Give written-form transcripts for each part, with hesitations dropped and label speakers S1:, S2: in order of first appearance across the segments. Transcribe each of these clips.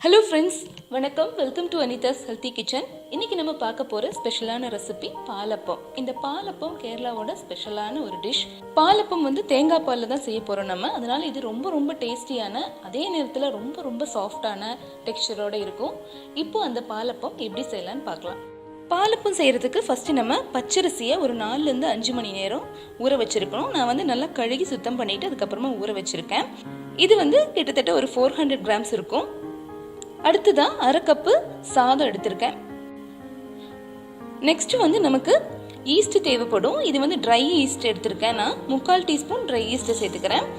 S1: Hello friends, வணக்கம். Welcome to Anitha's healthy kitchen. இன்னைக்கு நம்ம பார்க்க போற ஸ்பெஷலான ரெசிபி பாலப்பம். இந்த பாலப்பம் கேரளாவோட ஸ்பெஷலான ஒரு டிஷ். பாலப்பம் தேங்காய் பால்ல தான் செய்ய போறோம் நம்ம. அதனால இது ரொம்ப டேஸ்டியான, அதே நேரத்துல ரொம்ப சாஃப்டான டெக்ஸ்சரோட இருக்கும். இப்போ அந்த பாலப்பம் எப்படி செய்யலாம்னு பார்க்கலாம். பாலப்பம் செய்யறதுக்கு ஃபர்ஸ்ட் நம்ம பச்சரிசியை ஒரு 4 ல இருந்து 5 மணி நேரம் ஊற வச்சிருக்கணும். நான் நல்லா கழுகி சுத்தம் பண்ணிட்டு அதுக்கப்புறமா ஊற வச்சிருக்கேன். இது கிட்டத்தட்ட ஒரு 400 கிராம்ஸ் இருக்கும். அடுத்ததான் அரை கப்பு சாதம் எடுத்திருக்கேன். நெக்ஸ்ட் நமக்கு ஈஸ்ட் தேவைப்படும். இது ட்ரை ஈஸ்ட் எடுத்திருக்கேன். நான் 3/4 டீஸ்பூன் ட்ரை ஈஸ்ட் சேர்த்துக்கிறேன்.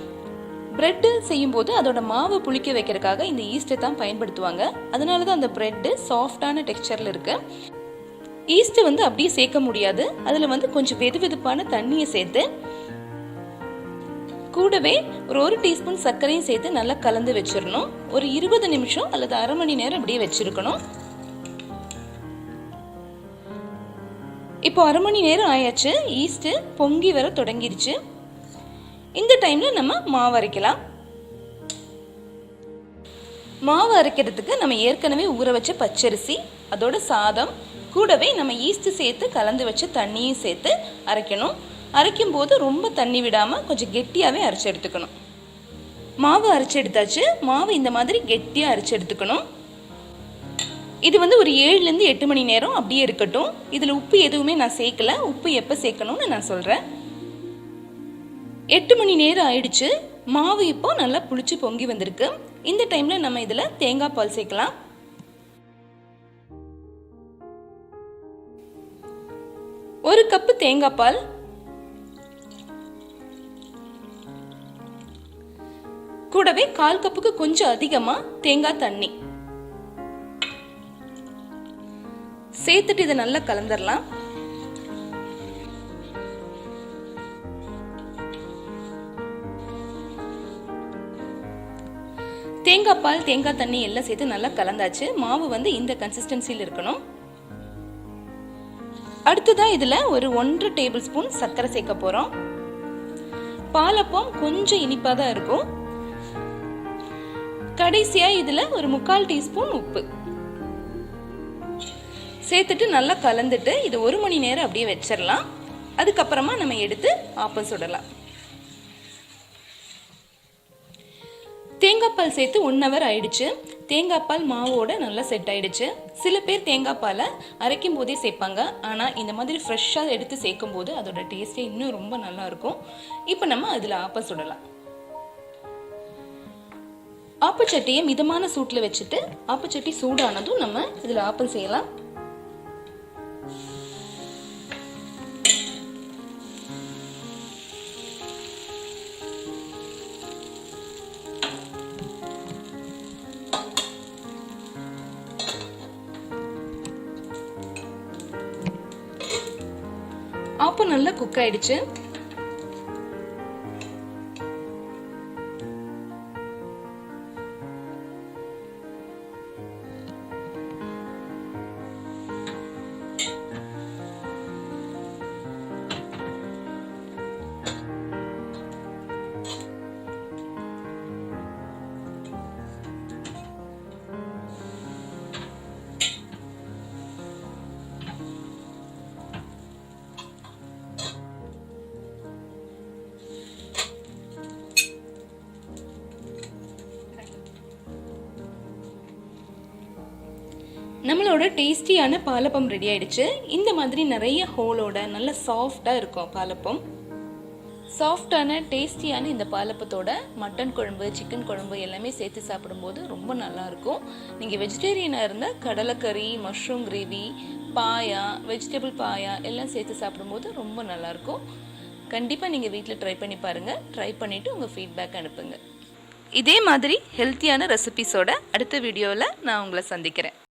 S1: பிரெட் செய்யும் போது அதோட மாவை புளிக்க வைக்கிறதுக்காக இந்த ஈஸ்ட்டை தான் பயன்படுத்துவாங்க. அதனால தான் அந்த பிரெட் சாஃப்டான டெக்ஸ்சர்ல இருக்கு. ஈஸ்ட் அப்படியே சேர்க்க முடியாது. அதுல கொஞ்சம் வெதுவெதுப்பான தண்ணியை சேர்த்து கூடவே ஒரு 1 டீஸ்பூன் சர்க்கரையும் சேர்த்து நல்லா கலந்து வச்சிடணும். ஒரு 20 நிமிஷம் அல்லது அரை மணி நேரம் அப்படியே வச்சிருக்கணும். இப்போ அரை மணி நேரம் ஆயாச்சு. ஈஸ்ட் பொங்கி வர தொடங்கிருச்சு. இந்த டைம்ல நம்ம மாவு அரைக்கலாம். மாவு அரைக்கிறதுக்கு நம்ம ஏற்கனவே ஊற வச்ச பச்சரிசி, அதோட சாதம், கூடவே நம்ம ஈஸ்ட் சேர்த்து கலந்து வச்ச தண்ணியும் சேர்த்து அரைக்கணும். அரைக்கும் போது ரொம்ப தண்ணி விடாம கொஞ்சம் கெட்டியாவே அரைச்சு எடுத்துக்கணும். மாவு அரைச்சு எடுத்தாச்சு. மாவு இந்த மாதிரி கெட்டியா அரைச்சு எடுத்துக்கணும். இது ஒரு 7 ல இருந்து 8 மணி நேரம் அப்படியே இருக்கட்டும். இதுல உப்பு எதுவுமே நான் சேர்க்கல. உப்பு எப்ப சேர்க்கணும்னு நான் சொல்றேன். 8 மணி நேரம் ஆயிடுச்சு. மாவு இப்போ நல்லா புளிச்சு பொங்கி வந்திருக்கு. இந்த டைம்ல நம்ம இதுல தேங்காய் பால் சேர்க்கலாம். ஒரு கப்பு தேங்காய் பால், கூடவே 1/4 கப்புக்கு கொஞ்சம் அதிகமா தேங்காய் தண்ணி சேர்த்துட்டு இதை நல்லா கலந்துடலாம். தேங்காய் பால், தேங்காய் தண்ணி எல்லாம் சேர்த்து நல்லா கலந்தாச்சு. மாவு இந்த கன்சிஸ்டன்சியில் இருக்கணும். அடுத்ததான் இதுல ஒரு 1/2 டேபிள் ஸ்பூன் சர்க்கரை சேர்க்க போறோம். பாலப்பம் கொஞ்சம் இனிப்பா தான் இருக்கும். கடைசியா இதுல ஒரு 3/4 டீஸ்பூன் உப்பு சேர்த்துட்டு நல்லா கலந்துட்டு இது 1 மணி நேரம் அப்படியே வச்சிடலாம். அதுக்கப்புறமா நம்ம எடுத்து ஆப்பம் சுடலாம். தேங்காய் பால் சேர்த்து 1 ஹவர் ஆயிடுச்சு. தேங்காய் பால் மாவோட நல்லா செட் ஆயிடுச்சு. சில பேர் தேங்காய் பாலை அரைக்கும் போதே சேர்ப்பாங்க. ஆனா இந்த மாதிரி ஃப்ரெஷ்ஷா எடுத்து சேர்க்கும் போது அதோட டேஸ்டே இன்னும் ரொம்ப நல்லா இருக்கும். இப்போ நம்ம அதுல ஆப்பம் சுடலாம். ஆப்பச்சட்டியை மிதமான சூட்ல வச்சுட்டு ஆப்பச்சட்டி சூடானதும் நம்ம இதுல ஆப்பம் செய்யலாம். ஆப்பம் நல்லா குக் ஆயிடுச்சு. நம்மளோட டேஸ்டியான பாலப்பம் ரெடி ஆயிடுச்சு. இந்த மாதிரி நிறைய ஹோலோட நல்ல சாஃப்டா இருக்கும் பாலப்பம். சாஃப்டான டேஸ்டியான இந்த பாலப்பத்தோட மட்டன் குழம்பு, சிக்கன் குழம்பு எல்லாமே சேர்த்து சாப்பிடும்போது ரொம்ப நல்லா இருக்கும். நீங்க வெஜிடேரியனா இருந்தா கடலைக்கறி, மஷ்ரூம் கிரேவி, பாயா, வெஜிடபிள் பாயா எல்லாம் சேர்த்து சாப்பிடும்போது ரொம்ப நல்லா இருக்கும். கண்டிப்பா நீங்க வீட்டில் ட்ரை பண்ணி பாருங்க. ட்ரை பண்ணிட்டு உங்க ஃபீட்பேக் அனுப்புங்க. இதே மாதிரி ஹெல்த்தியான ரெசிபிஸோட அடுத்த வீடியோவில் நான் உங்களை சந்திக்கிறேன்.